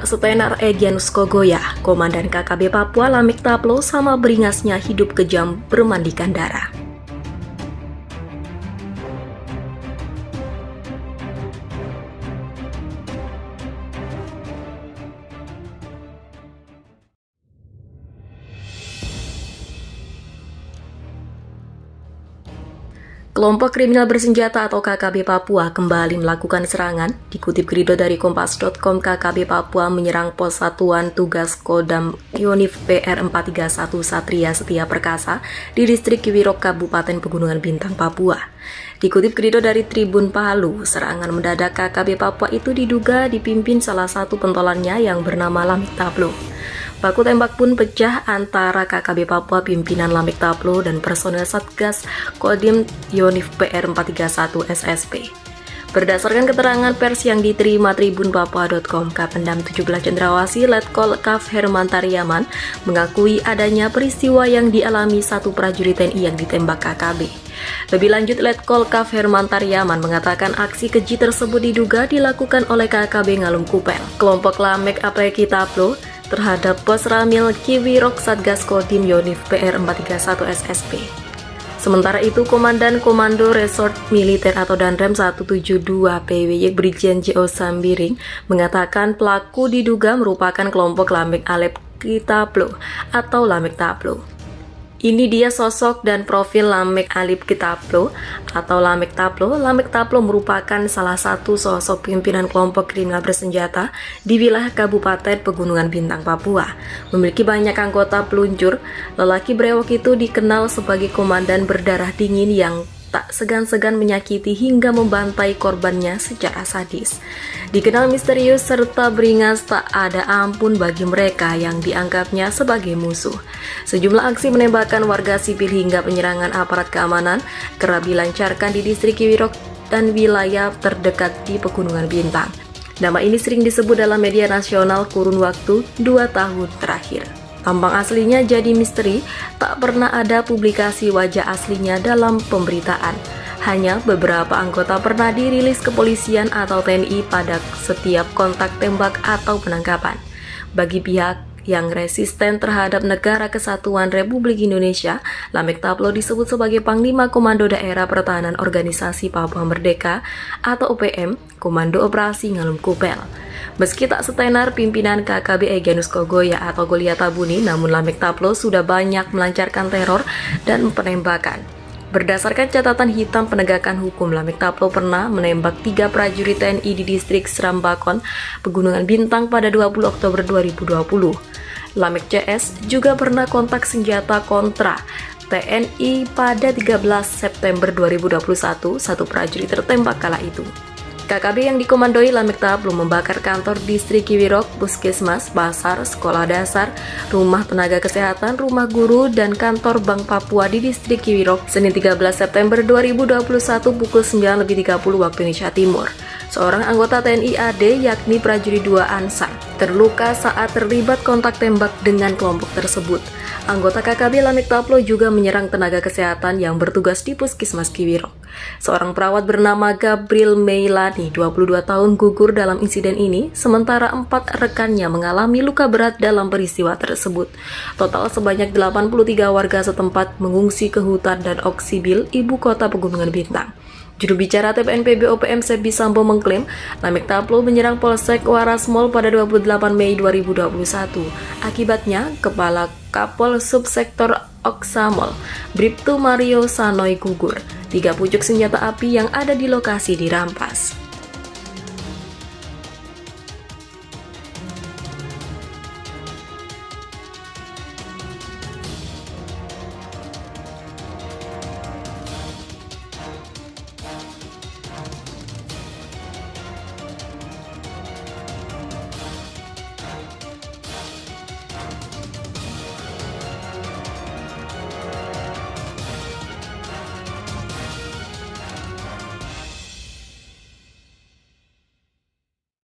tak setenar Egyanus Kogoya, Komandan KKB Papua Lamik Taplo sama beringasnya hidup kejam bermandikan darah. Kelompok kriminal bersenjata atau KKB Papua kembali melakukan serangan. Dikutip berita dari Kompas.com, KKB Papua menyerang pos Satuan Tugas Kodam Yonif PR 431 Satria Setia Perkasa di distrik Kiwirok, Kabupaten Pegunungan Bintang, Papua. Dikutip berita dari Tribun Palu, serangan mendadak KKB Papua itu diduga dipimpin salah satu pentolannya yang bernama Lamik Taplo. Baku tembak pun pecah antara KKB Papua pimpinan Lamik Taplo dan personel Satgas Kodim Yonif PR 431 SSP. Berdasarkan keterangan pers yang diterima tribunpapua.com, Kapendam 17 Cendrawasih Letkol Kaf Herman Tariaman mengakui adanya peristiwa yang dialami satu prajurit TNI yang ditembak KKB. Lebih lanjut, Letkol Kaf Herman Tariaman mengatakan aksi keji tersebut diduga dilakukan oleh KKB Ngalum Kupel, kelompok Lamik Apreki Taplo, terhadap pos Ramil Kiwirok Satgas Kodim Yonif PR 431 SSP. Sementara itu, Komandan Komando Resort Militer atau Danrem 172 PWY Brigjen J.O. Sambiring mengatakan pelaku diduga merupakan kelompok Lamik Apreki Taplo atau Lamik Taplo. Ini dia sosok dan profil Lamik Apreki Taplo atau Lamik Taplo. Lamik Taplo merupakan salah satu sosok pimpinan kelompok kriminal bersenjata di wilayah Kabupaten Pegunungan Bintang, Papua. Memiliki banyak anggota peluncur, lelaki brewok itu dikenal sebagai komandan berdarah dingin yang tak segan-segan menyakiti hingga membantai korbannya secara sadis. Dikenal misterius serta beringas, tak ada ampun bagi mereka yang dianggapnya sebagai musuh. Sejumlah aksi menembakkan warga sipil hingga penyerangan aparat keamanan kerap dilancarkan di distrik Kiwirok dan wilayah terdekat di Pegunungan Bintang. Nama ini sering disebut dalam media nasional kurun waktu 2 tahun terakhir. Tampang aslinya jadi misteri, tak pernah ada publikasi wajah aslinya dalam pemberitaan. Hanya beberapa anggota pernah dirilis kepolisian atau TNI pada setiap kontak tembak atau penangkapan. Bagi pihak yang resisten terhadap Negara Kesatuan Republik Indonesia, Lamik Taplo disebut sebagai Panglima Komando Daerah Pertahanan Organisasi Papua Merdeka atau OPM, Komando Operasi Ngalum Kupel. Meski tak setenar pimpinan KKB Egyanus Kogoya atau Goliath Tabuni, namun Lamik Taplo sudah banyak melancarkan teror dan penembakan. Berdasarkan catatan hitam penegakan hukum, Lamik Taplo pernah menembak 3 prajurit TNI di distrik Serambakon, Pegunungan Bintang pada 20 Oktober 2020. Lamik CS juga pernah kontak senjata kontra TNI pada 13 September 2021, satu prajurit tertembak kala itu. KKB yang dikomandoi Lamik Taplo membakar kantor distrik Kiwirok, puskesmas, pasar, sekolah dasar, rumah tenaga kesehatan, rumah guru, dan kantor Bank Papua di distrik Kiwirok Senin 13 September 2021 pukul 9.30 waktu Indonesia Timur. Seorang anggota TNI AD yakni prajurit 2 Ansar terluka saat terlibat kontak tembak dengan kelompok tersebut. Anggota KKB Lamik Taplo juga menyerang tenaga kesehatan yang bertugas di puskesmas Kiwirok. Seorang perawat bernama Gabriel Meilani, 22 tahun, gugur dalam insiden ini, sementara 4 rekannya mengalami luka berat dalam peristiwa tersebut. Total sebanyak 83 warga setempat mengungsi ke hutan dan Oksibil, ibu kota Pegunungan Bintang. Juru bicara TPNPB OPM Sebi Sambo mengklaim Lamik Taplo menyerang Polsek Warasmol pada 28 Mei 2021. Akibatnya, Kepala Kapol Subsektor Oksamol, Bribtu Mario Sanoy gugur. 3 pucuk senjata api yang ada di lokasi dirampas.